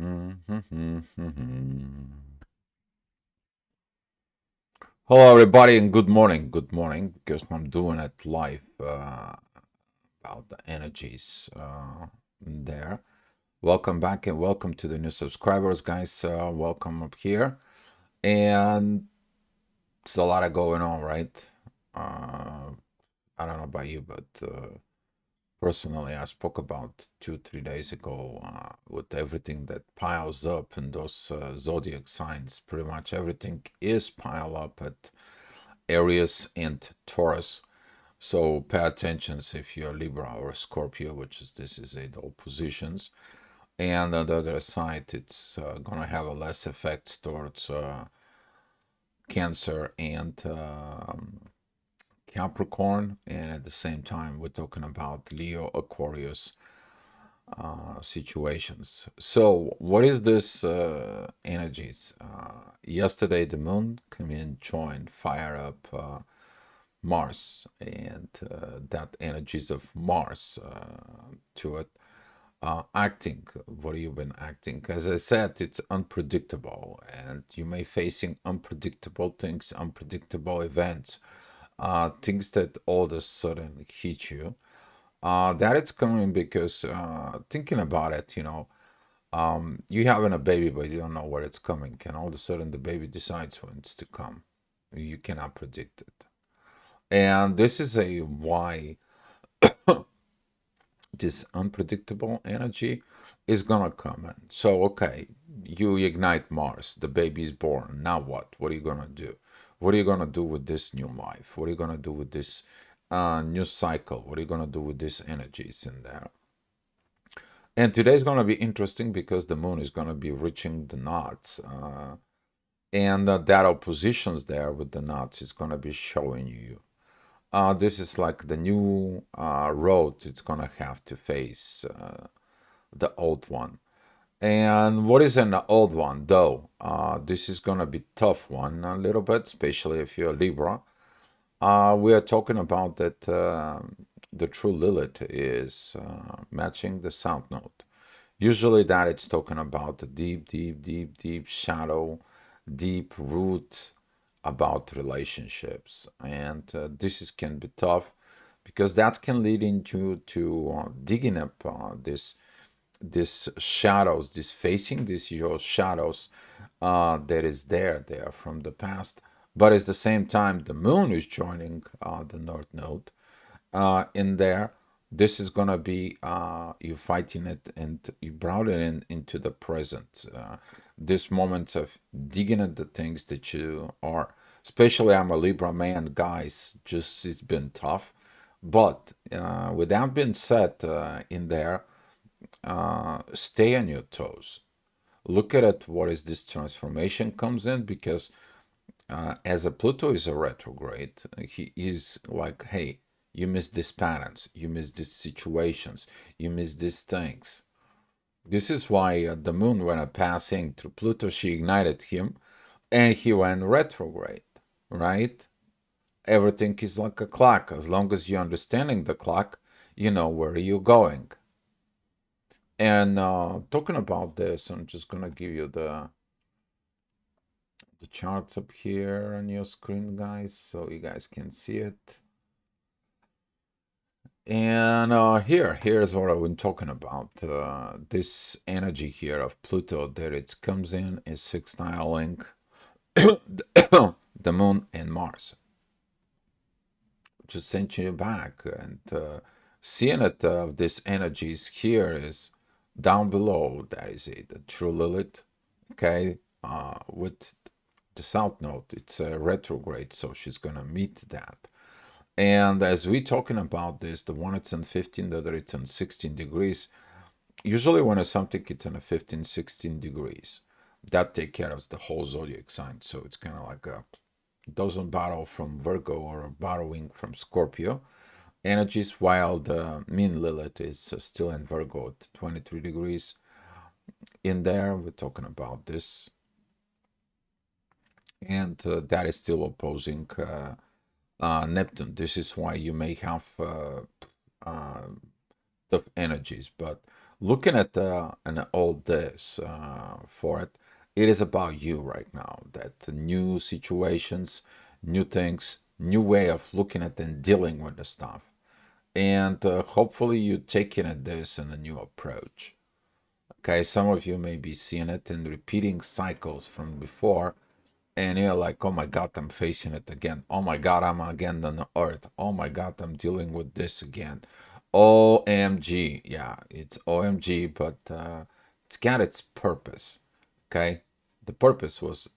Hello, everybody, and good morning. Good morning, because I'm doing it live about the energies there. Welcome back and welcome to the new subscribers, guys. Welcome up here. And it's a lot of going on, right? I don't know about you, but personally, I spoke about 2, 3 days ago with everything that piles up in those zodiac signs. Pretty much everything is piled up at Aries and Taurus. So pay attention if you're Libra or Scorpio, which is this is all positions. And on the other side, it's gonna have a less effect towards Cancer and Capricorn, and at the same time, we're talking about Leo, Aquarius situations. So, what is this energies? Yesterday, the moon came in, joined, fire up Mars, and that energies of Mars to it. Acting, what have you been acting? As I said, it's unpredictable, and you may facing unpredictable things, unpredictable events, things that all of a sudden hit you. That it's coming because thinking about it, you having a baby, but you don't know where it's coming, and all of a sudden the baby decides when it's to come. You cannot predict it. And this is a why this unpredictable energy is gonna come in. So, okay, you ignite Mars, the baby is born. Now what? What are you gonna do? What are you gonna do with this new life? What are you gonna do with this new cycle? What are you gonna do with these energies in there? And today's gonna be interesting because the moon is gonna be reaching the knots. And that oppositions there with the knots is gonna be showing you this is like the new road it's gonna have to face the old one. And what is an old one though? This is gonna be tough one a little bit, especially if you're Libra. We are talking about that the true Lilith is matching the South Node. Usually that it's talking about the deep, deep, deep, deep shadow, deep roots about relationships, and this is can be tough because that can lead into to digging up this shadows, this facing this your shadows that is there from the past. But at the same time, the moon is joining the North Node in there. This is gonna be you fighting it and you brought it into the present. This moments of digging at the things that you are. Especially, I'm a Libra man, guys. Just it's been tough, but with that being said, in there, stay on your toes. Look at it. What is this transformation comes in because as a Pluto is a retrograde, he is like, hey, you miss these patterns, you miss these situations, you miss these things. This is why the moon, when passing through Pluto, she ignited him and he went retrograde, right? Everything is like a clock. As long as you're understanding the clock, you know where you're going. And talking about this, I'm just gonna give you the charts up here on your screen, guys, so you guys can see it. And here's what I've been talking about. This energy here of Pluto that it comes in is sextiling the Moon and Mars. Just sent you back, and seeing it of this energies here is down below. That is it, the true Lilith. Okay, with the South Node, it's a retrograde, so she's gonna meet that. And as we're talking about this, the one it's on 15, the other it's on 16 degrees. Usually when it's something it's on a 15, 16 degrees, that take care of the whole zodiac sign. So it's kind of like a dozen bottle from Virgo or a borrowing from Scorpio energies, while the mean Lilith is still in Virgo at 23 degrees. In there, we're talking about this. And that is still opposing Neptune. This is why you may have tough energies. But looking at and all this for it, it is about you right now. That new situations, new things, new way of looking at and dealing with the stuff, and hopefully you taking at this in a new approach. Okay, some of you may be seeing it in repeating cycles from before, and you're like, oh my God, I'm facing it again. Oh my God, I'm again on the earth. Oh my God, I'm dealing with this again. OMG. Yeah, it's OMG, but it's got its purpose. Okay? The purpose was,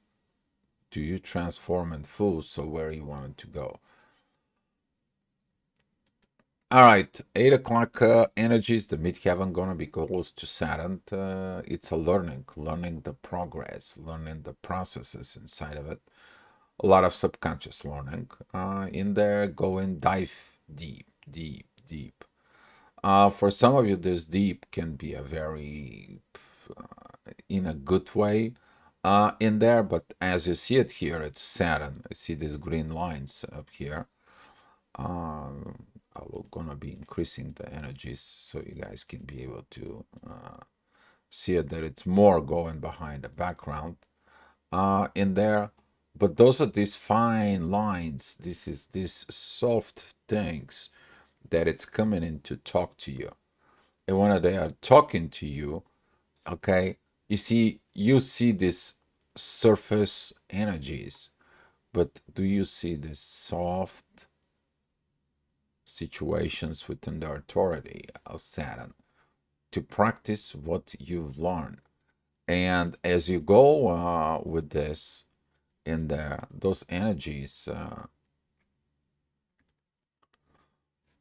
do you transform and full so where you wanted to go? All right, 8 o'clock energies, the midheaven gonna be close to Saturn. It's a learning the progress, learning the processes inside of it. A lot of subconscious learning in there, going dive deep, deep, deep. For some of you, this deep can be a very, in a good way in there, but as you see it here, it's Saturn. I see these green lines up here. I will gonna be increasing the energies so you guys can be able to see it that it's more going behind the background in there. But those are these fine lines. This is these soft things that it's coming in to talk to you. And when they are talking to you, okay, you see these surface energies, but do you see the soft situations within the authority of Saturn to practice what you've learned? And as you go with this in there, those energies,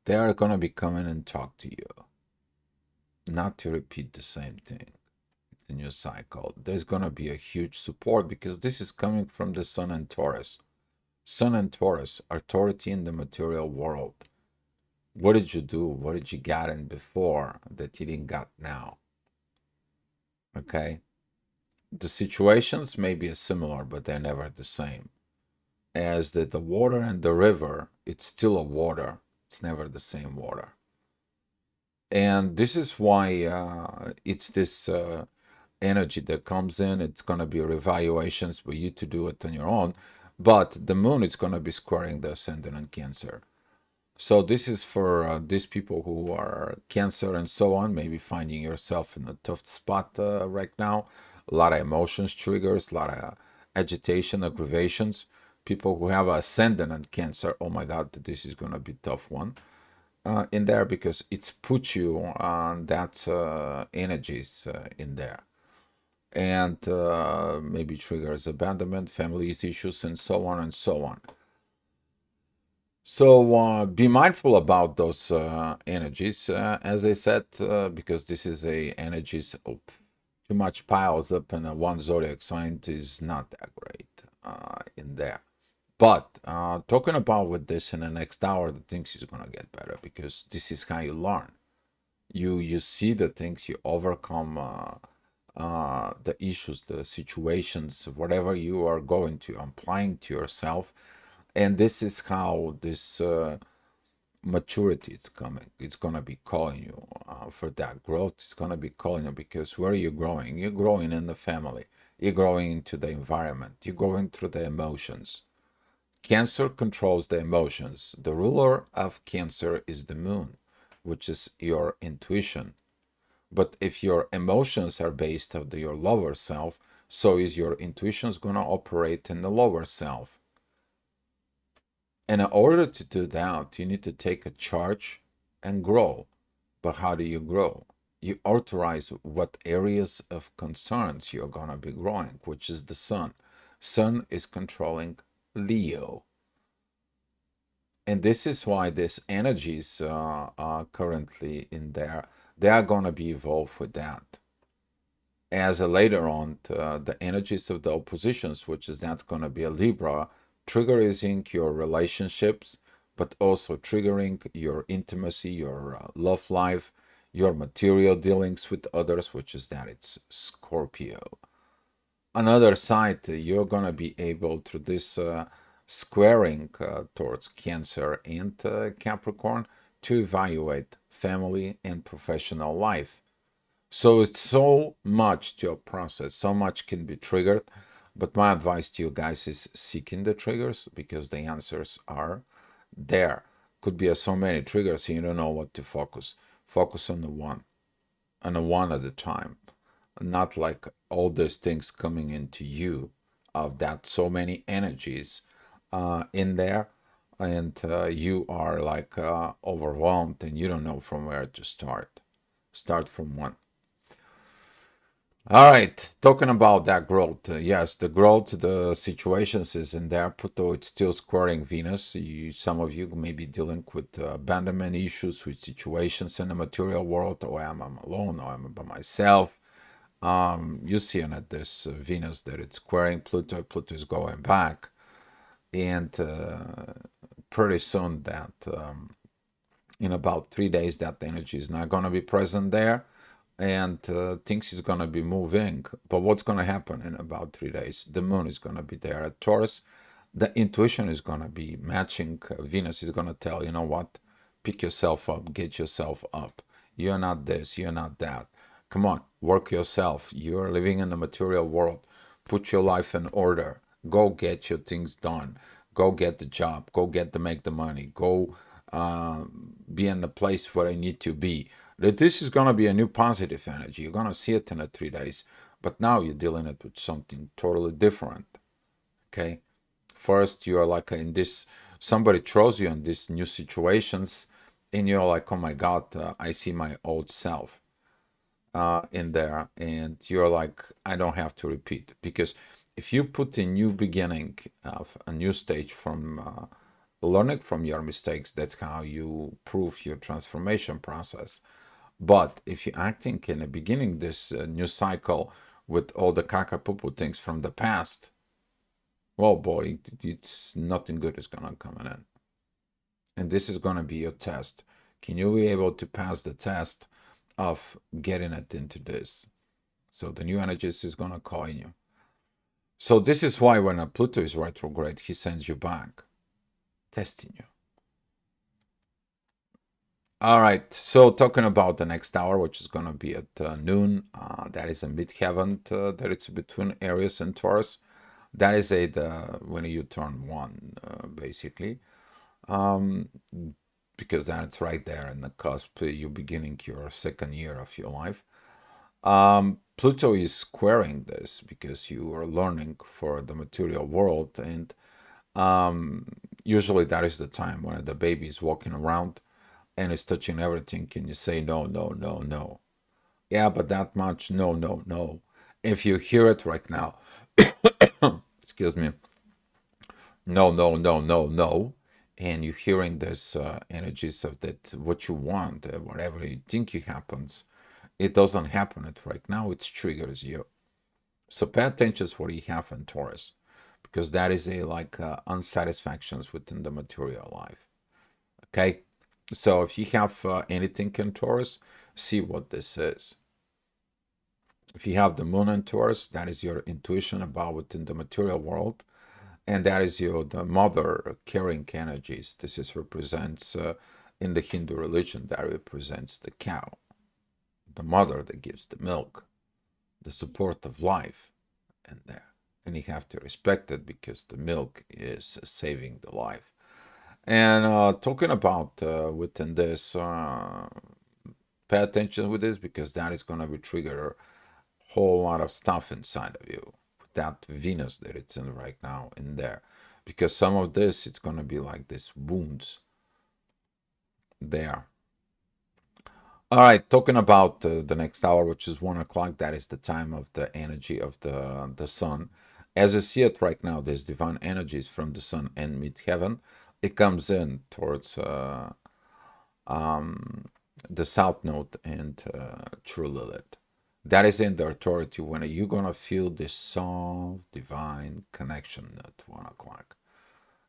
they are going to be coming and talk to you, not to repeat the same thing. It's a new cycle. There's going to be a huge support because this is coming from the Sun and Taurus. Sun and Taurus, authority in the material world. What did you do? What did you got in before that you didn't got now? Okay? The situations may be similar, but they're never the same. As the water and the river, it's still a water. It's never the same water. And this is why it's this energy that comes in. It's going to be revaluations for you to do it on your own. But the moon is going to be squaring the ascendant in Cancer. So this is for these people who are Cancer and so on, maybe finding yourself in a tough spot right now. A lot of emotions triggers, a lot of agitation, aggravations. People who have ascendant and Cancer, oh my God, this is going to be a tough one in there because it's put you on that energies in there. And maybe triggers abandonment, family issues, and so on and so on. So be mindful about those energies, as I said, because this is a energies of too much piles up in a one zodiac sign is not that great in there. But talking about with this in the next hour, the things is gonna get better because this is how you learn. You see the things, you overcome the issues, the situations, whatever you are going to applying to yourself, and this is how this maturity is coming. It's gonna be calling you for that growth. It's gonna be calling you because where are you growing? You're growing in the family. You're growing into the environment. You're going through the emotions. Cancer controls the emotions. The ruler of Cancer is the moon, which is your intuition. But if your emotions are based on your lower self, so is your intuitions going to operate in the lower self. And in order to do that, you need to take a charge and grow. But how do you grow? You authorize what areas of concerns you're going to be growing, which is the sun. Sun is controlling Leo. And this is why these energies are currently in there. They are going to be evolved with that. As later on, the energies of the oppositions, which is not going to be a Libra, triggering your relationships, but also triggering your intimacy, your love life, your material dealings with others, which is that it's Scorpio. Another side, you're going to be able through this squaring towards Cancer and Capricorn to evaluate family and professional life. So it's so much to a process, so much can be triggered. But my advice to you guys is seeking the triggers because the answers are there. Could be so many triggers and you don't know what to focus. Focus on the one at a time. Not like all these things coming into you of that so many energies in there and you are like overwhelmed and you don't know from where to start. Start from one. All right, talking about that growth. Yes, the growth, the situations is in there. Pluto, it's still squaring Venus. Some of you may be dealing with abandonment issues, with situations in the material world. Oh, I'm alone, or I'm by myself. You see at this Venus that it's squaring Pluto. Pluto is going back. And pretty soon that in about 3 days that energy is not going to be present there and things is going to be moving. But what's going to happen in about 3 days? The moon is going to be there at Taurus. The intuition is going to be matching. Venus is going to tell, you know what, pick yourself up, get yourself up. You're not this, you're not that. Come on, work yourself. You're living in the material world. Put your life in order. Go get your things done. Go get the job. Go get to make the money. Go be in the place where I need to be. That this is going to be a new positive energy. You're going to see it in the 3 days, but now you're dealing it with something totally different. Okay, first you are like in this. Somebody throws you in these new situations, and you're like, oh my God, I see my old self in there, and you're like, I don't have to repeat because if you put a new beginning of a new stage from learning from your mistakes, that's how you prove your transformation process. But if you're acting in the beginning this new cycle with all the kakapupu things from the past, well, boy, it's nothing good is gonna come in. And this is gonna be your test. Can you be able to pass the test of getting it into this? So the new energies is gonna call in you. So this is why when a Pluto is retrograde, he sends you back, testing you. All right, so talking about the next hour, which is going to be at noon, that is a midheaven, that it's between Aries and Taurus. That is when you turn one, basically, um, because that's right there in the cusp. You're beginning your second year of your life. Pluto is squaring this because you are learning for the material world, and usually that is the time when the baby is walking around and is touching everything. Can you say no, no, no, no? Yeah, but that much, no, no, no. If you hear it right now, excuse me, no, no, no, no, no, and you're hearing this energies of that, what you want, whatever you think it happens, it doesn't happen it right now. It triggers you. So pay attention to what you have in Taurus, because that is a like unsatisfactions within the material life. Okay, so if you have anything in Taurus, see what this is. If you have the moon in Taurus, that is your intuition about within the material world, and that is your the mother carrying energies. This is represents in the Hindu religion that represents the cow, the mother that gives the milk, the support of life in there, and you have to respect it because the milk is saving the life. And talking about within this, pay attention with this because that is going to be trigger a whole lot of stuff inside of you. That Venus that it's in right now in there, because some of this it's going to be like this wounds there. All right, talking about the next hour, which is 1 o'clock. That is the time of the energy of the sun. As you see it right now, there's divine energies from the sun and midheaven. It comes in towards the south node and true Lilith. That is in the authority when you're gonna feel this soft divine connection at 1 o'clock.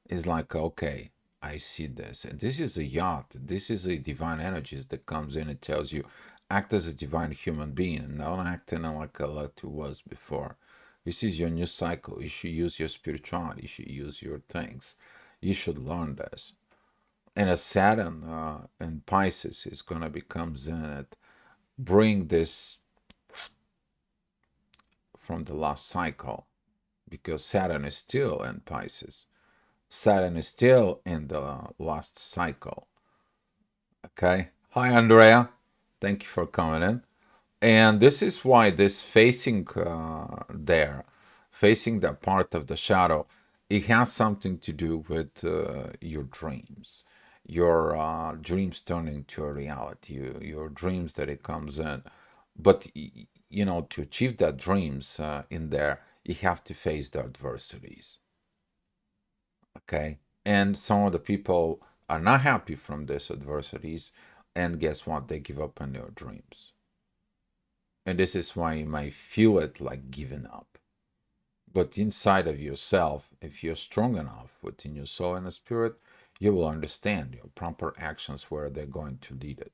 It's like, okay, I see this. And this is a yacht. This is a divine energies that comes in and tells you, act as a divine human being and not acting like a lot you was before. This is your new cycle. You should use your spirituality. You should use your things. You should learn this. And a Saturn in Pisces is going to become in it, bring this from the last cycle because Saturn is still in Pisces. Saturn is still in the last cycle. Okay. Hi, Andrea. Thank you for coming in. And this is why this facing there, facing that part of the shadow, it has something to do with your dreams. Your dreams turn into a reality. Your dreams that it comes in. But, you know, to achieve that dreams in there, you have to face the adversities. Okay. And some of the people are not happy from these adversities. And guess what? They give up on their dreams. And this is why you might feel it like giving up. But inside of yourself, if you're strong enough within your soul and the spirit, you will understand your proper actions where they're going to lead it.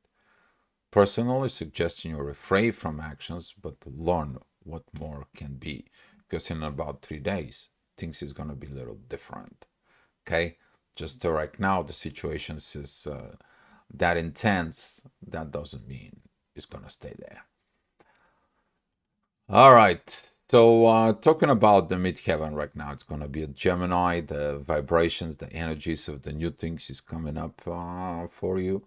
Personally, suggesting you refrain from actions, but learn what more can be. Because in about 3 days, things is going to be a little different. Okay? Just right now, the situation is that intense. That doesn't mean it's going to stay there. All right. So talking about the midheaven right now, it's going to be a Gemini. The vibrations, the energies of the new things is coming up for you.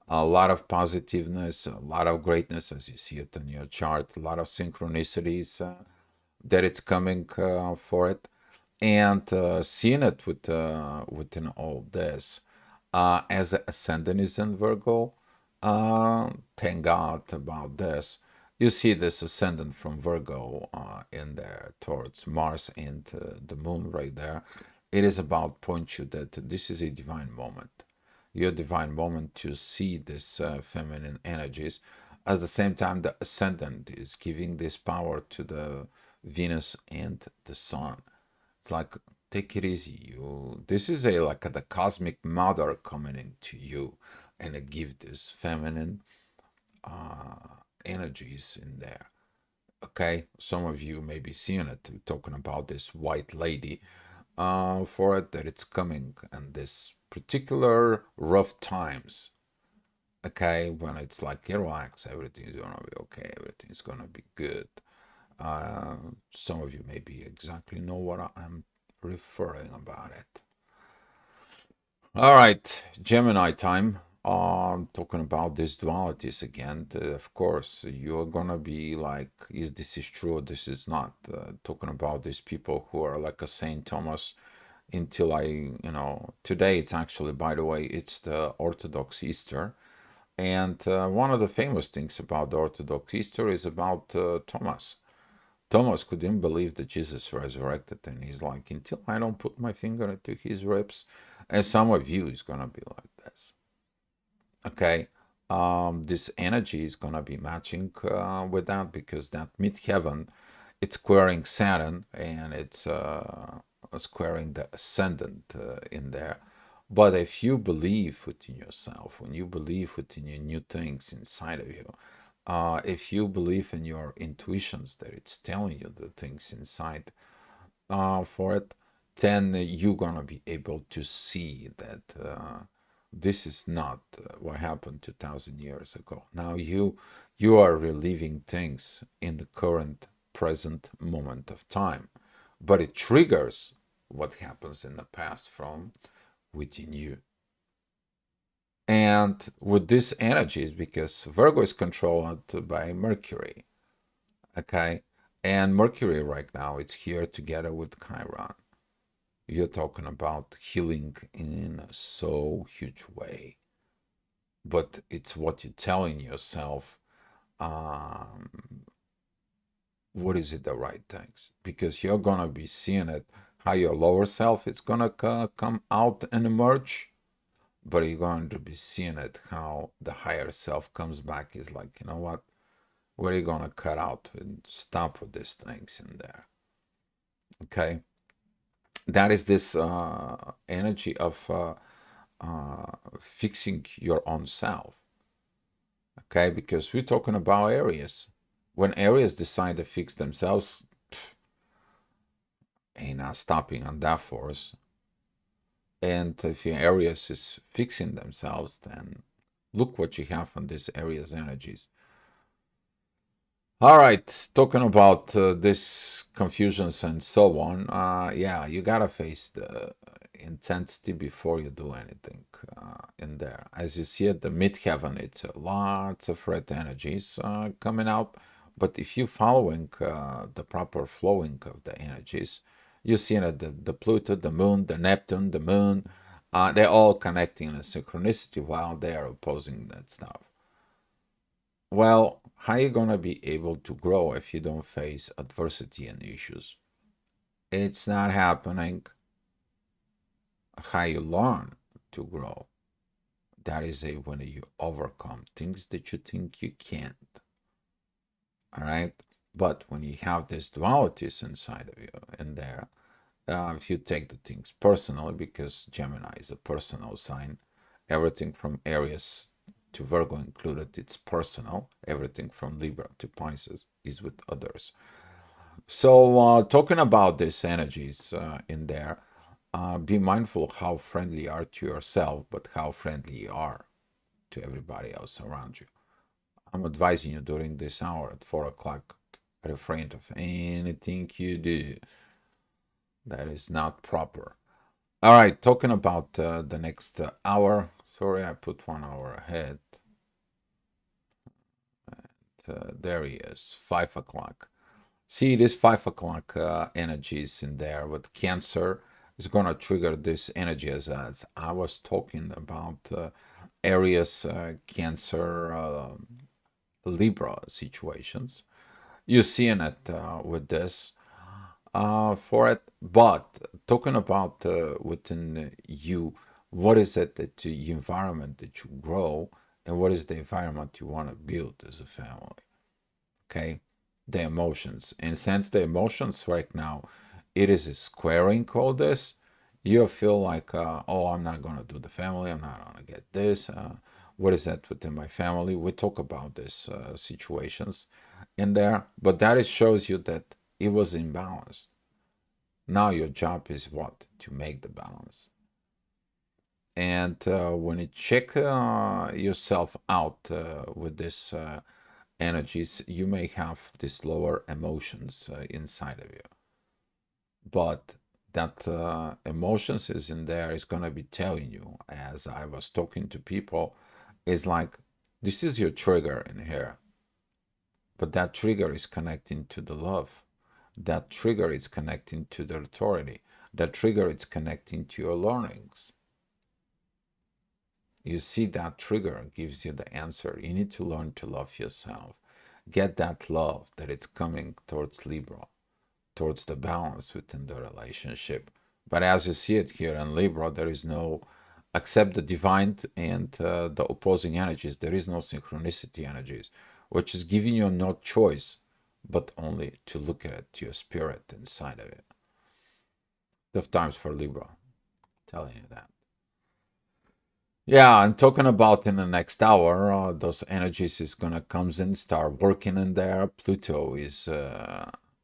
A lot of positiveness, a lot of greatness, as you see it in your chart. A lot of synchronicities that it's coming for it, and seeing it within all this. As the ascendant is in Virgo, thank God about this. You see this ascendant from Virgo in there towards Mars and the moon right there. It is about point you that this is a divine moment. Your divine moment to see this feminine energies. At the same time, the ascendant is giving this power to the Venus and the Sun. It's like take it easy. You this is a like the cosmic mother coming into you, and it gives this feminine energies in there. Okay, some of you may be seeing it, talking about this white lady for it that it's coming and this particular rough times. Okay, when it's like relax, everything's gonna be okay, everything's gonna be good. Uh, some of you maybe exactly know what I'm referring about it. All right, Gemini time. Talking about these dualities again. Of course, you're gonna be like, is this is true? This is not. Talking about these people who are like a Saint Thomas. Until today it's actually, by the way, it's the Orthodox Easter, and one of the famous things about the Orthodox Easter is about Thomas. Thomas couldn't believe that Jesus resurrected, and he's like, until I don't put my finger into his ribs, and some of you is gonna be like this. Okay, this energy is gonna be matching with that because that midheaven, it's squaring Saturn and it's squaring the ascendant in there. But if you believe within yourself, when you believe within your new things inside of you, if you believe in your intuitions that it's telling you the things inside for it, then you're gonna be able to see that this is not what happened 2,000 years ago. Now you are reliving things in the current present moment of time, but it triggers what happens in the past from within you. And with this energies, because Virgo is controlled by Mercury, okay, and Mercury right now it's here together with Chiron. You're talking about healing in a so huge way, but it's what you're telling yourself. What is it the right things? Because you're gonna be seeing it how your lower self it's gonna come out and emerge, but you're going to be seeing it how the higher self comes back. Is like, you know what? Where are you gonna cut out and stop with these things in there? Okay, that is this energy of fixing your own self. Okay, because we're talking about areas. When areas decide to fix themselves, ain't not stopping on that force. And if your areas is fixing themselves, then look what you have on these areas' energies. All right, talking about this confusions and so on. Yeah, you gotta face the intensity before you do anything in there. As you see at the midheaven, it's lots of red energies coming out. But if you're following the proper flowing of the energies, you see that the Pluto, the Moon, the Neptune, the Moon, they're all connecting in a synchronicity while they are opposing that stuff. Well, how are you gonna be able to grow if you don't face adversity and issues? It's not happening. How you learn to grow? That is a when you overcome things that you think you can't. All right. But when you have these dualities inside of you in there, if you take the things personally, because Gemini is a personal sign, everything from Aries to Virgo included, it's personal. Everything from Libra to Pisces is with others. So, talking about these energies in there, be mindful of how friendly you are to yourself, but how friendly you are to everybody else around you. I'm advising you during this hour at 4 o'clock, refrain of anything you do that is not proper. All right, talking about the next hour. Sorry, I put 1 hour ahead. There he is, 5 o'clock. See, this 5 o'clock energies in there with Cancer is going to trigger this energy as I was talking about Aries, Cancer, Libra situations. You're seeing it with this for it. But talking about within you, what is it that the environment that you grow and what is the environment you want to build as a family? Okay, the emotions, and since the emotions right now it is squaring all this, you feel like oh, I'm not gonna do the family, I'm not gonna get this, what is that within my family? We talk about these situations in there, but that it shows you that it was imbalanced. Now your job is what? To make the balance. And when you check yourself out with this energies, you may have these lower emotions inside of you. But that emotions is in there is going to be telling you, as I was talking to people, is like, this is your trigger in here. But that trigger is connecting to the love. That trigger is connecting to the authority. That trigger is connecting to your learnings. You see, that trigger gives you the answer. You need to learn to love yourself. Get that love that it's coming towards Libra, towards the balance within the relationship. But as you see it here in Libra, there is no, except the divine and the opposing energies, there is no synchronicity energies, which is giving you no choice, but only to look at it, your spirit inside of it. Tough times for Libra, telling you that. Yeah, I'm talking about in the next hour, those energies is gonna comes in, start working in there. Pluto is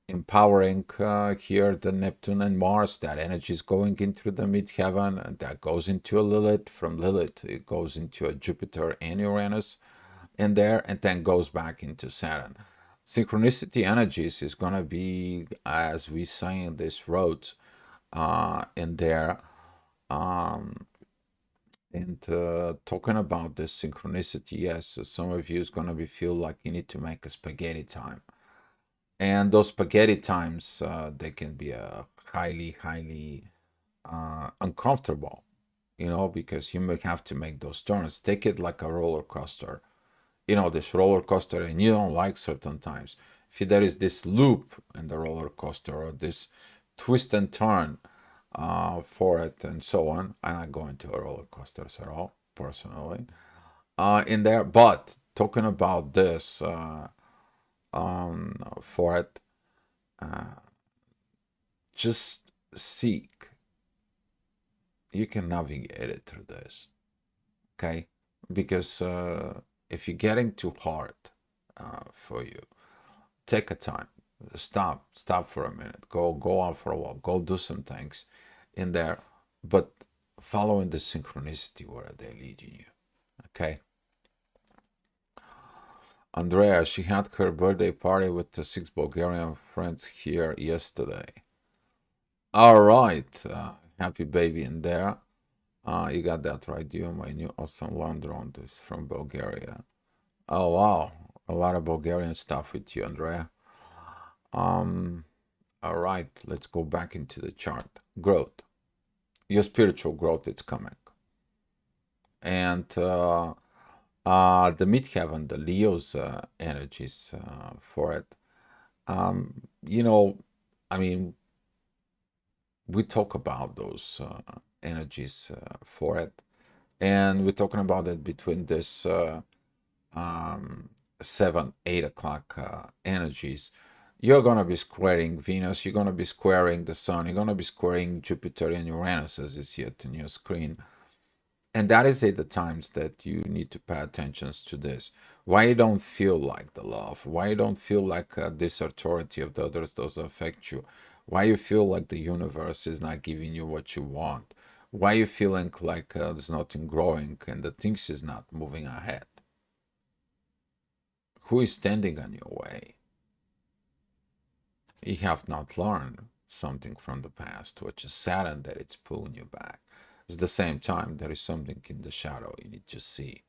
empowering here the Neptune and Mars. That energy is going into the midheaven, and that goes into a Lilith. From Lilith, it goes into a Jupiter and Uranus in there, and then goes back into Saturn. Synchronicity energies is gonna be, as we say in this road, in there. Um, and talking about this synchronicity, yes, so some of you is gonna be feel like you need to make a spaghetti time, and those spaghetti times they can be highly uncomfortable, because you may have to make those turns. Take it like a roller coaster, this roller coaster, and you don't like certain times. If there is this loop in the roller coaster or this twist and turn for it and so on, I'm not going to roller coasters at all personally in there. But talking about this for it, just seek. You can navigate it through this, okay? Because if you're getting too hard for you, take a time, stop for a minute, go out for a walk, go do some things in there, but following the synchronicity where they're leading you, okay? Andrea, she had her birthday party with the 6 Bulgarian friends here yesterday. All right. Happy baby in there. You got that right. You, my new awesome drone is from Bulgaria. Oh, wow. A lot of Bulgarian stuff with you, Andrea. Um, all right. Let's go back into the chart. Growth. Your spiritual growth is coming. And the midheaven, the Leo's energies for it. You know, I mean, we talk about those energies for it, and we're talking about it between this um, 7, 8 o'clock energies. You're gonna be squaring Venus. You're gonna be squaring the Sun. You're gonna be squaring Jupiter and Uranus, as you see it in your screen. And that is at the times that you need to pay attention to this. Why you don't feel like the love? Why you don't feel like this authority of the others does affect you? Why you feel like the universe is not giving you what you want? Why you feeling like there's nothing growing and the things is not moving ahead? Who is standing on your way? You have not learned something from the past, which is saddened that it's pulling you back. At the same time, there is something in the shadow you need to see.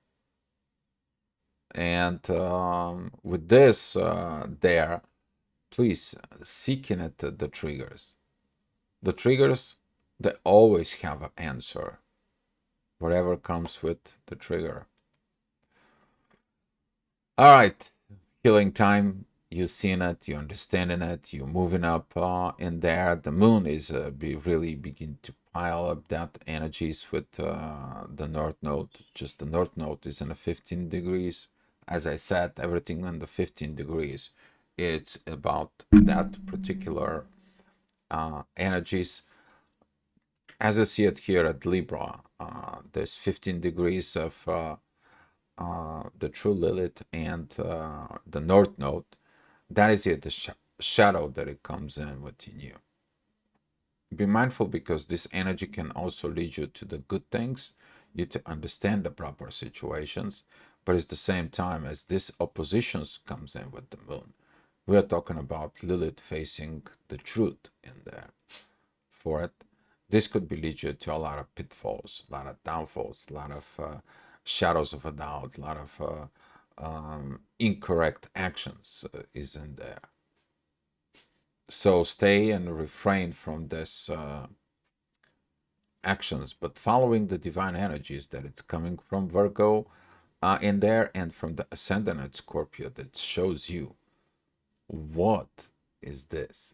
And with this there, please seeking at the triggers. The triggers, they always have an answer, whatever comes with the trigger. All right, healing time. You're seeing it, you're understanding it, you're moving up in there. The moon is really begin to pile up that energies with the north node. Just the north node is in a 15 degrees. As I said, everything on the 15 degrees, it's about that particular energies. As I see it here at Libra, there's 15 degrees of the true Lilith and the North Node. That is it, the shadow that it comes in within you. Be mindful because this energy can also lead you to the good things, you to understand the proper situations, but at the same time as this oppositions comes in with the moon, we are talking about Lilith facing the truth in there for it. This could be lead you to a lot of pitfalls, a lot of downfalls, a lot of shadows of a doubt, a lot of incorrect actions is in there. So stay and refrain from this actions, but following the divine energies that it's coming from Virgo in there and from the ascendant at Scorpio that shows you what is this?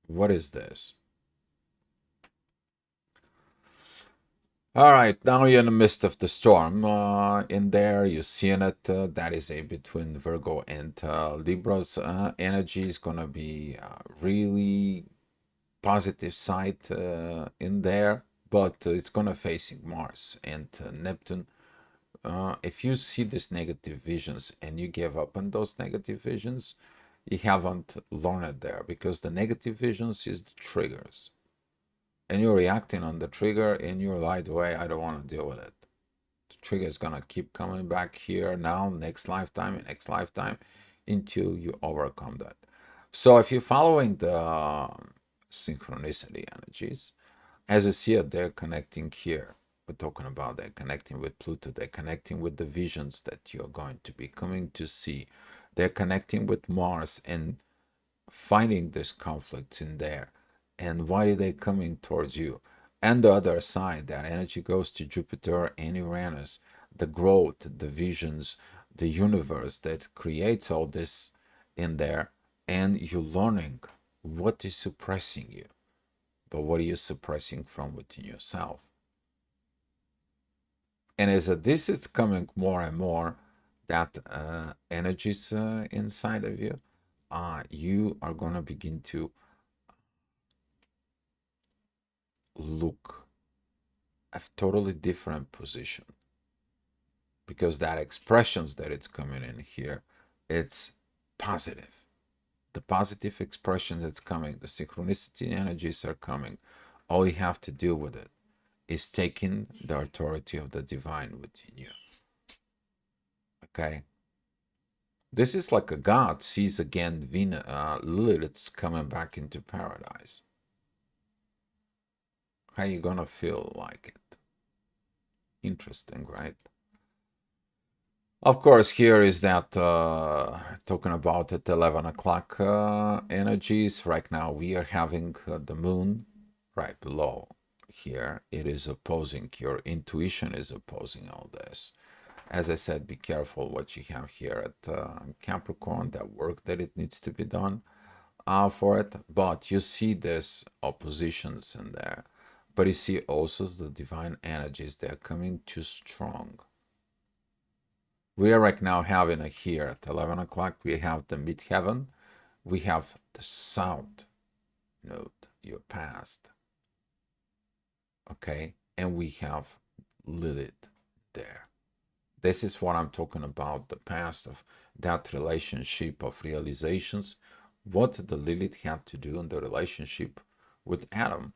What is this? All right, now you're in the midst of the storm. In there, you're seeing it. That is a between Virgo and Libra's energy is gonna be really positive side in there, but it's gonna facing Mars and Neptune. If you see these negative visions and you give up on those negative visions, you haven't learned there because the negative visions is the triggers and you're reacting on the trigger in your light way. I don't want to deal with it. The trigger is gonna keep coming back here now, next lifetime and next lifetime until you overcome that. So if you're following the synchronicity energies, as you see it, they're connecting here. We're talking about they're connecting with Pluto, they're connecting with the visions that you're going to be coming to see. They're connecting with Mars and finding this conflicts in there. And why are they coming towards you? And the other side, that energy goes to Jupiter and Uranus, the growth, the visions, the universe that creates all this in there. And you're learning what is suppressing you, but what are you suppressing from within yourself? And as this is coming more and more, that energies inside of you, you are going to begin to look a totally different position because that expressions that it's coming in here, it's positive. The positive expressions that's coming, the synchronicity energies are coming. All you have to do with it is taking the authority of the divine within you. Okay? This is like a god sees again Lilith's coming back into paradise. How you gonna feel like it? Interesting, right? Of course, here is that talking about at 11 o'clock energies. Right now, we are having the moon right below here. It is opposing, your intuition is opposing all this. As I said, be careful what you have here at Capricorn, that work that it needs to be done for it. But you see this oppositions in there. But you see also the divine energies, they're coming too strong. We are right now having a here at 11 o'clock, we have the midheaven, we have the south node, your past, okay? And we have Lilith there. This is what I'm talking about, the past of that relationship of realizations, what the Lilith had to do in the relationship with Adam,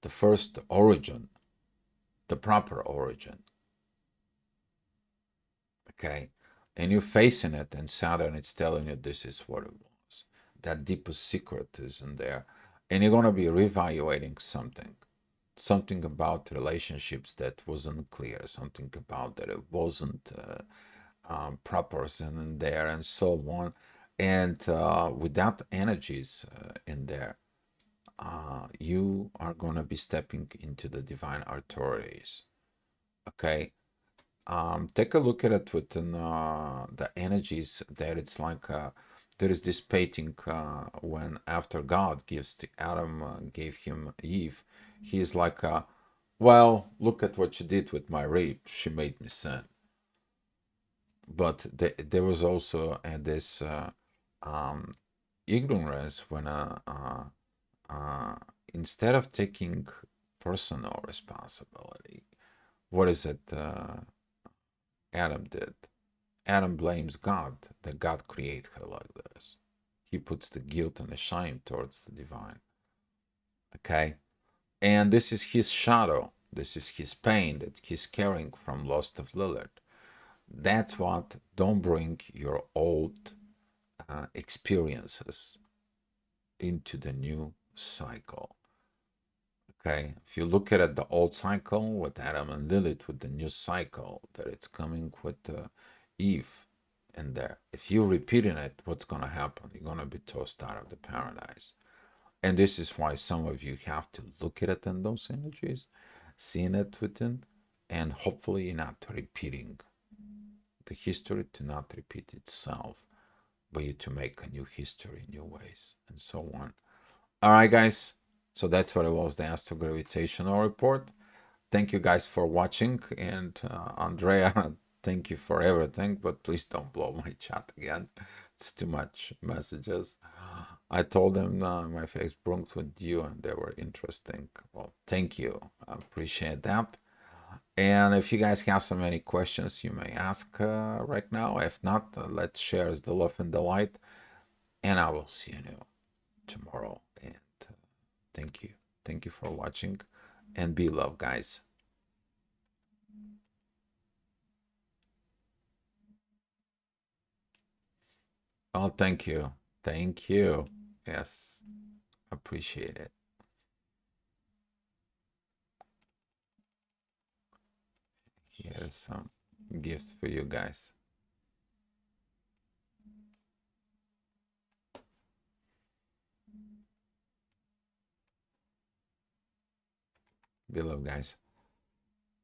the first origin, the proper origin, okay? And you're facing it, and Saturn is telling you this is what it was. That deepest secret is in there. And you're going to be reevaluating something about relationships that wasn't clear, something about that it wasn't proper in there, and so on. And with that energies in there, you are going to be stepping into the divine authorities. Okay, take a look at it within the energies that it's like there is this painting when after God gives to Adam, gave him Eve, he's like, well, look at what you did with my rape. She made me sin. But there was also this um, ignorance when uh, instead of taking personal responsibility, what is it Adam did? Adam blames God that God created her like this. He puts the guilt and the shame towards the divine. Okay? And this is his shadow. This is his pain that he's carrying from loss of Lilith. That's what, don't bring your old experiences into the new cycle. Okay, if you look at it, the old cycle with Adam and Lilith, with the new cycle that it's coming with Eve in there, if you're repeating it, what's going to happen? You're going to be tossed out of the paradise. And this is why some of you have to look at it in those energies, seeing it within, and hopefully you're not repeating the history, to not repeat itself, but you to make a new history, new ways, and so on. All right, guys. So that's what it was, the astrogravitational report. Thank you guys for watching. And Andrea, thank you for everything, but please don't blow my chat again. It's too much messages. I told them my Facebook with you and they were interesting. Well, thank you. I appreciate that. And if you guys have so many questions, you may ask right now. If not, let's share the love and the light. And I will see you tomorrow. And thank you. Thank you for watching. And be love, guys. Oh, thank you. Thank you. Yes, appreciate it. Here's some gifts for you guys. Be love, guys.